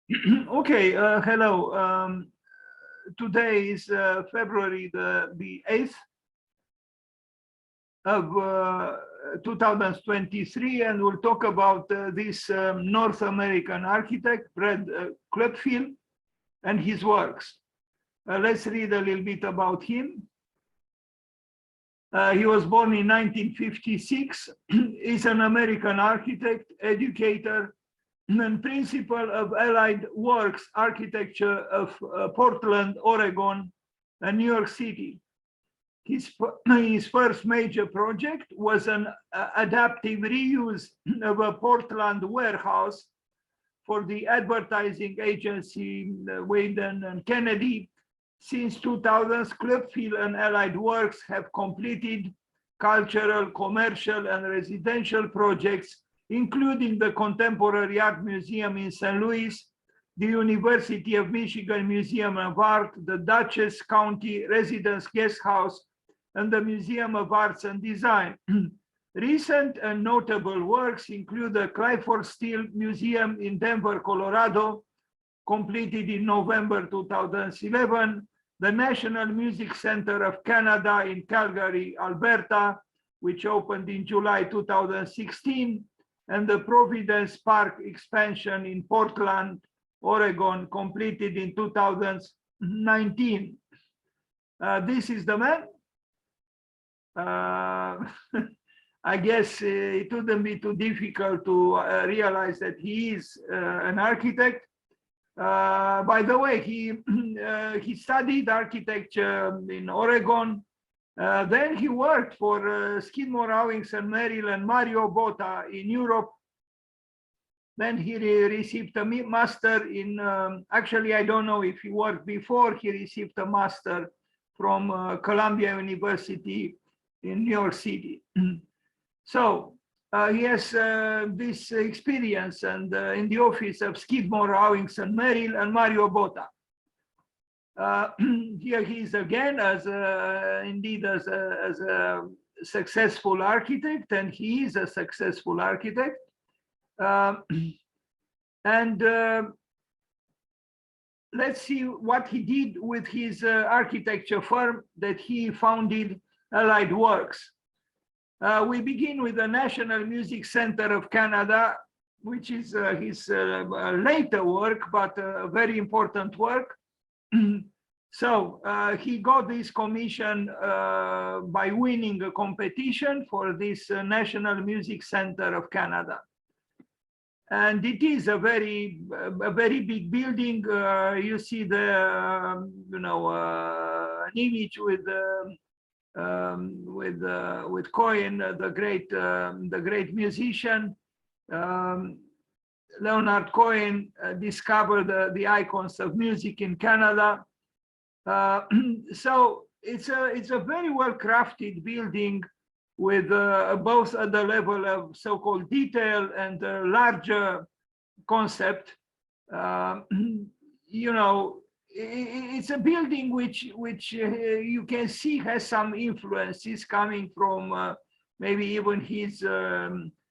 Okay, hello. Today is February the 8th of 2023, and we'll talk about this North American architect, Fred Cloepfil, and his works. Let's read a little bit about him. He was born in 1956. He's an American architect, educator, and principal of Allied Works Architecture of Portland, Oregon, and New York City. His first major project was an adaptive reuse of a Portland warehouse for the advertising agency Wayden and Kennedy. Since 2000, Cloepfil and Allied Works have completed cultural, commercial, and residential projects, including the Contemporary Art Museum in St. Louis, the University of Michigan Museum of Art, the Dutchess County Residence Guest House, and the Museum of Arts and Design. Recent and notable works include the Cloepfil Steel Museum in Denver, Colorado, completed in November 2011, the National Music Center of Canada in Calgary, Alberta, which opened in July 2016, and the Providence Park expansion in Portland, Oregon, completed in 2019. This is the man. I guess it wouldn't be too difficult to realize that he is an architect. By the way, he studied architecture in Oregon. Then he worked for Skidmore, Owings and Merrill and Mario Botta in Europe. Then he received a master in, actually, I don't know if he worked before, he received a master from Columbia University in New York City. So he has this experience and in the office of Skidmore, Owings and Merrill and Mario Botta. Here he is again as indeed as a successful architect, and he is a successful architect. Let's see what he did with his architecture firm that he founded, Allied Works. We begin with the National Music Center of Canada, which is his later work, but a very important work. So he got this commission by winning a competition for this National Music Center of Canada. And it is a very big building. You see the, an image with Cohen, the great musician. Leonard Cohen discovered the icons of music in Canada. So it's a very well crafted building with both at the level of so-called detail and larger concept. It's a building which you can see has some influences coming from maybe even his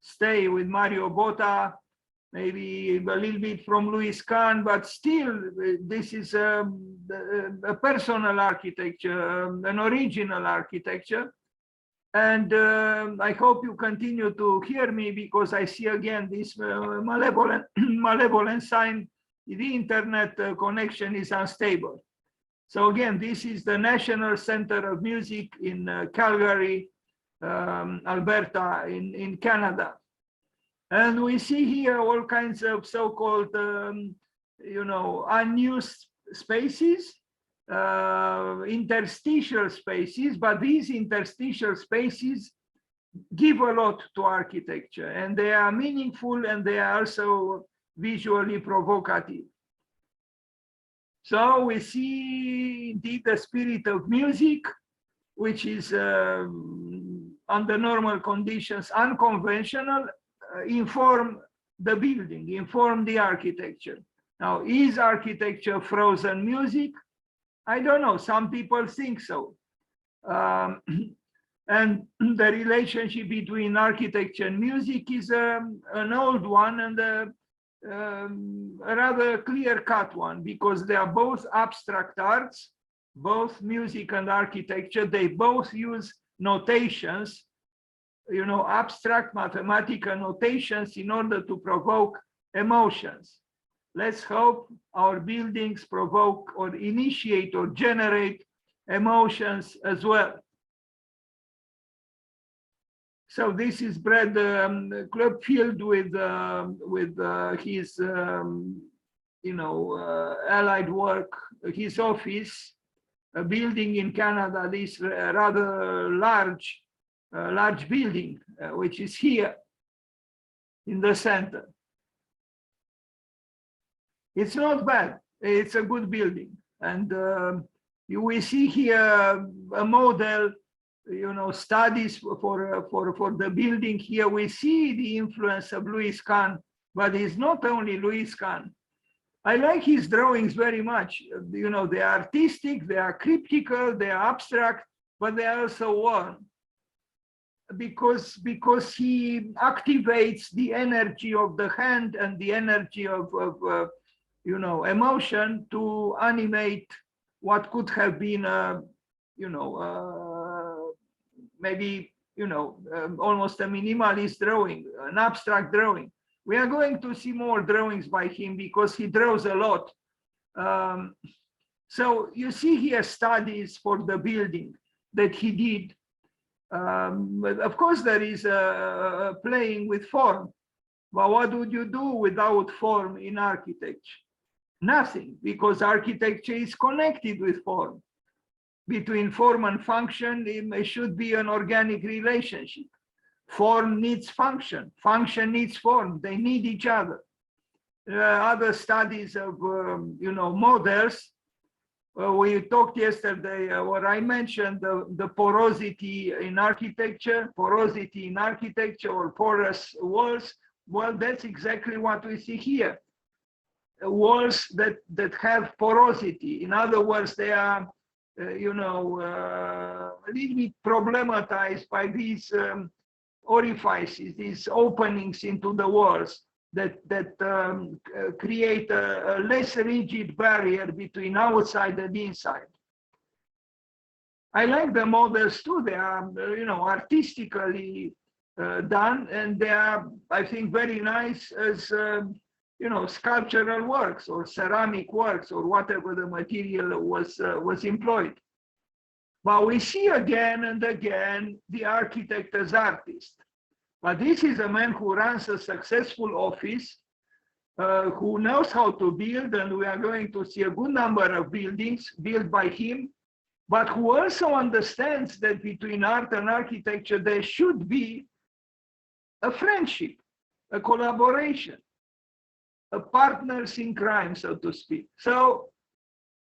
stay with Mario Botta, maybe a little bit from Louis Kahn, but still this is a personal architecture, an original architecture. And I hope you continue to hear me, because I see again this malevolent sign. The internet connection is unstable. So again, this is the National Center of Music in Calgary, Alberta, in Canada. And we see here all kinds of so-called, unused spaces, interstitial spaces, but these interstitial spaces give a lot to architecture, and they are meaningful, and they are also visually provocative. So we see indeed the spirit of music, which is under normal conditions unconventional, inform the building, inform the architecture. Now, is architecture frozen music? I don't know, some people think so. And the relationship between architecture and music is an old one, and a rather clear-cut one, because they are both abstract arts, both music and architecture. They both use notations, you know, abstract mathematical notations in order to provoke emotions. Let's hope our buildings provoke or initiate or generate emotions as well. So this is Brad Cloepfil with his you know, allied work, his office, a building in Canada, this rather large building, which is here in the center. It's not bad. It's a good building, and we see here a model, you know, studies for the building. Here we see the influence of Louis Kahn, but it's not only Louis Kahn. I like his drawings very much. You know, they are artistic, they are cryptical, they are abstract, but they are also warm, because he activates the energy of the hand and the energy of you know, emotion to animate what could have been you know, maybe, you know, almost a minimalist drawing, an abstract drawing. We are going to see more drawings by him because he draws a lot. So you see here studies for the building that he did. But of course, there is playing with form. But what would you do without form in architecture? Nothing, because architecture is connected with form. Between form and function, it should be an organic relationship. Form needs function, function needs form, they need each other. Other studies of, you know, models, we talked yesterday, where I mentioned the porosity in architecture or porous walls. Well, that's exactly what we see here. Walls that have porosity. In other words, they are, you know, a little bit problematized by these orifices, these openings into the walls that create a less rigid barrier between outside and inside. I like the models too. They are, you know, artistically done, and they are, I think, very nice as you know, sculptural works or ceramic works or whatever the material was employed. But we see again and again the architect as artist. But this is a man who runs a successful office, who knows how to build, and we are going to see a good number of buildings built by him, but who also understands that between art and architecture there should be a friendship, a collaboration, a partners in crime, so to speak. So,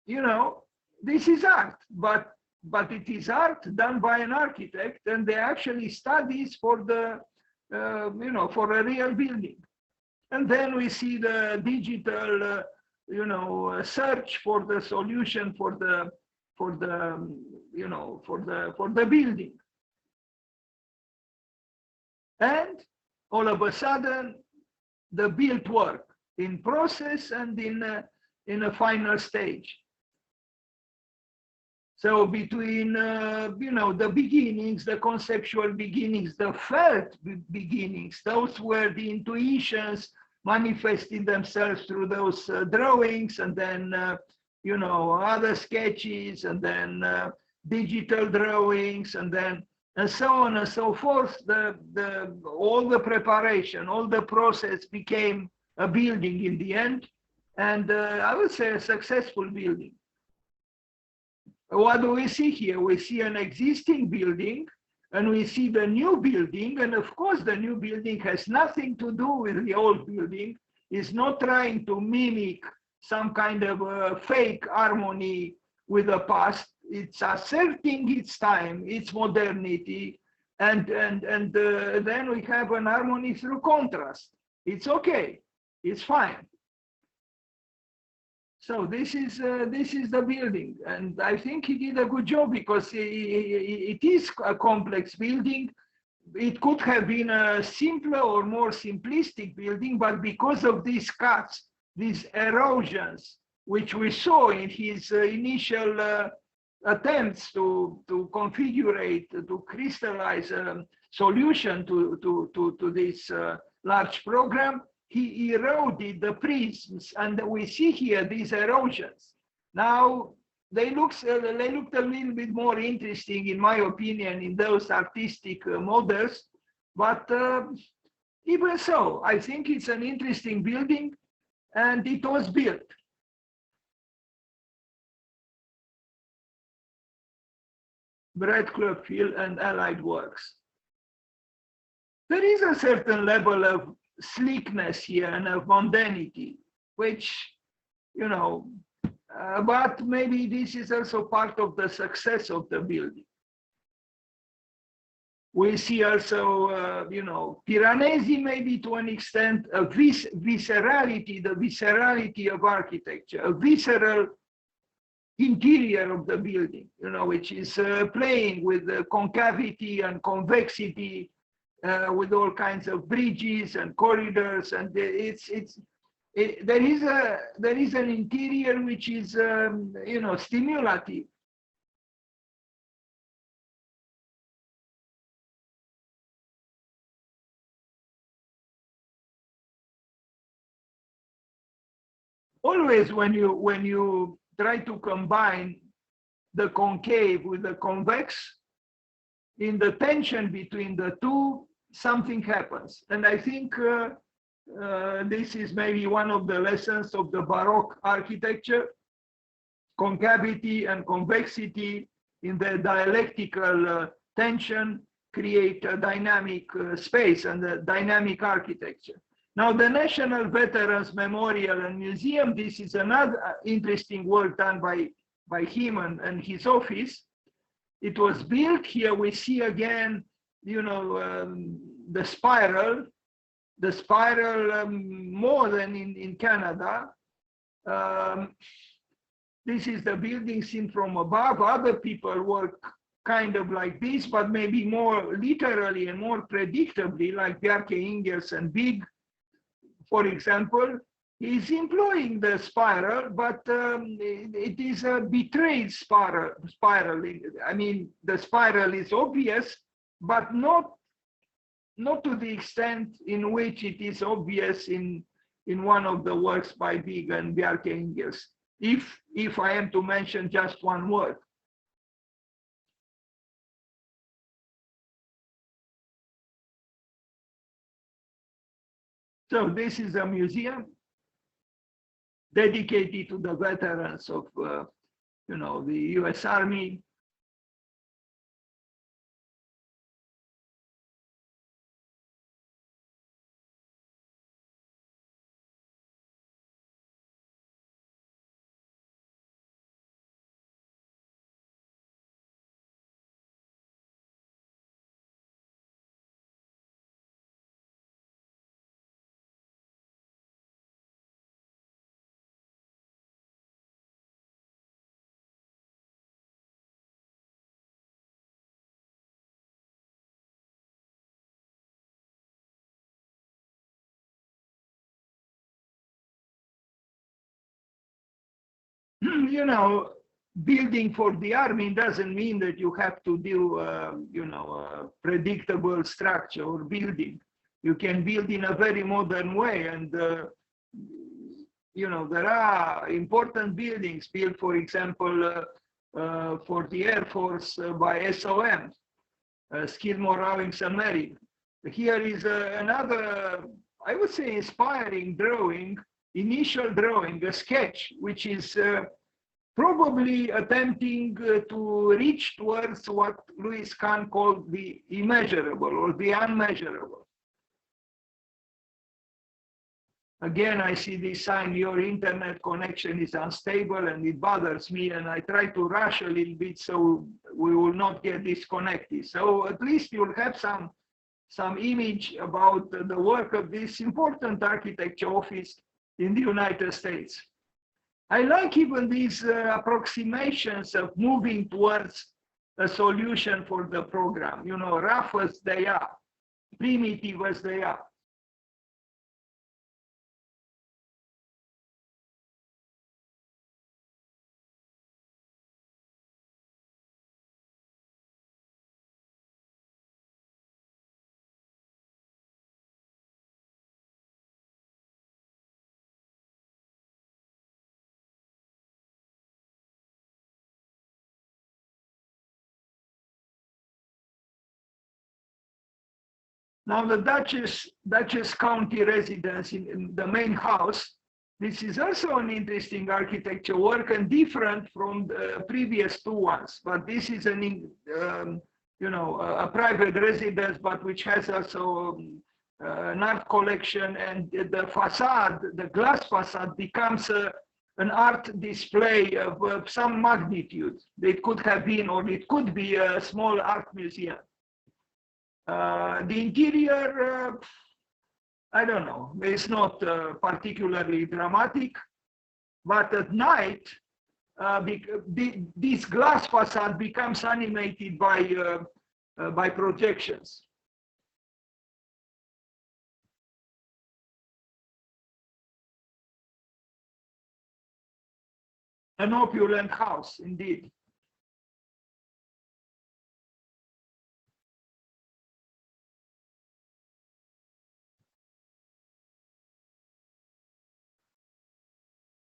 you know, this is art, but it is art done by an architect, and they actually studies for the, you know, for a real building. And then we see the digital, you know, search for the solution for the, you know, for the building. And all of a sudden, the built work in process and in a final stage. So between, you know, the beginnings, the conceptual beginnings, the felt beginnings, those were the intuitions manifesting themselves through those drawings, and then, you know, other sketches, and then digital drawings, and then, and so on and so forth. All the preparation, all the process became a building in the end, and I would say a successful building. What do we see here? We see an existing building, and we see the new building, and of course the new building has nothing to do with the old building. It's not trying to mimic some kind of a fake harmony with the past. It's asserting its time, its modernity, and then we have an harmony through contrast. It's okay, it's fine. So this is the building, and I think he did a good job, because it is a complex building. it could have been a simpler or more simplistic building, but because of these cuts, these erosions, which we saw in his initial attempts to configure, to crystallize a solution to this large program, he eroded the prisms, and we see here these erosions. Now, they looked a little bit more interesting, in my opinion, in those artistic models, but even so, I think it's an interesting building, and it was built. Brett Cloepfil and allied works. There is a certain level of sleekness here and of mundanity, which, you know, but maybe this is also part of the success of the building. We see also, you know, Piranesi maybe to an extent, a viscerality, the viscerality of architecture, a visceral interior of the building, you know, which is playing with the concavity and convexity, with all kinds of bridges and corridors, and there is an interior which is you know, stimulative. Always when you try to combine the concave with the convex, in the tension between the two, something happens. And I think this is maybe one of the lessons of the Baroque architecture. Concavity and convexity in the dialectical tension create a dynamic space and a dynamic architecture. Now, the National Veterans Memorial and Museum, this is another interesting work done by him and his office. It was built here. We see again, you know, the spiral more than in Canada. This is the building seen from above. Other people work kind of like this, but maybe more literally and more predictably, like Bjarke Ingels and Big, for example. Is employing the spiral, but it is a betrayed spiral. I mean, the spiral is obvious, but not to the extent in which it is obvious in one of the works by Big and Bjarke Ingels, if I am to mention just one word. So this is a museum dedicated to the veterans of, you know, the U.S. Army. You know, building for the army doesn't mean that you have to do, you know, a predictable structure or building. You can build in a very modern way, and you know, there are important buildings built, for example, for the Air Force by SOM, Skidmore, Rawlings and Merrill. Here is another, I would say, inspiring drawing, initial drawing, a sketch, which is probably attempting to reach towards what Louis Kahn called the immeasurable or the unmeasurable. Again, I see this sign, your internet connection is unstable, and it bothers me, and I try to rush a little bit so we will not get disconnected. So at least you'll have some image about the work of this important architecture office in the United States. I like even these approximations of moving towards a solution for the program, you know, rough as they are. primitive as they are. Now the Dutchess County residence in the main house, this is also an interesting architecture work and different from the previous two ones. But this is a private residence, but which has also an art collection, and the facade, the glass facade, becomes an art display of some magnitude. It could have been, or it could be, a small art museum. The interior, I don't know, it's not particularly dramatic, but at night, this glass facade becomes animated by projections. An opulent house, indeed.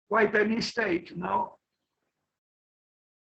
Quite an estate, no?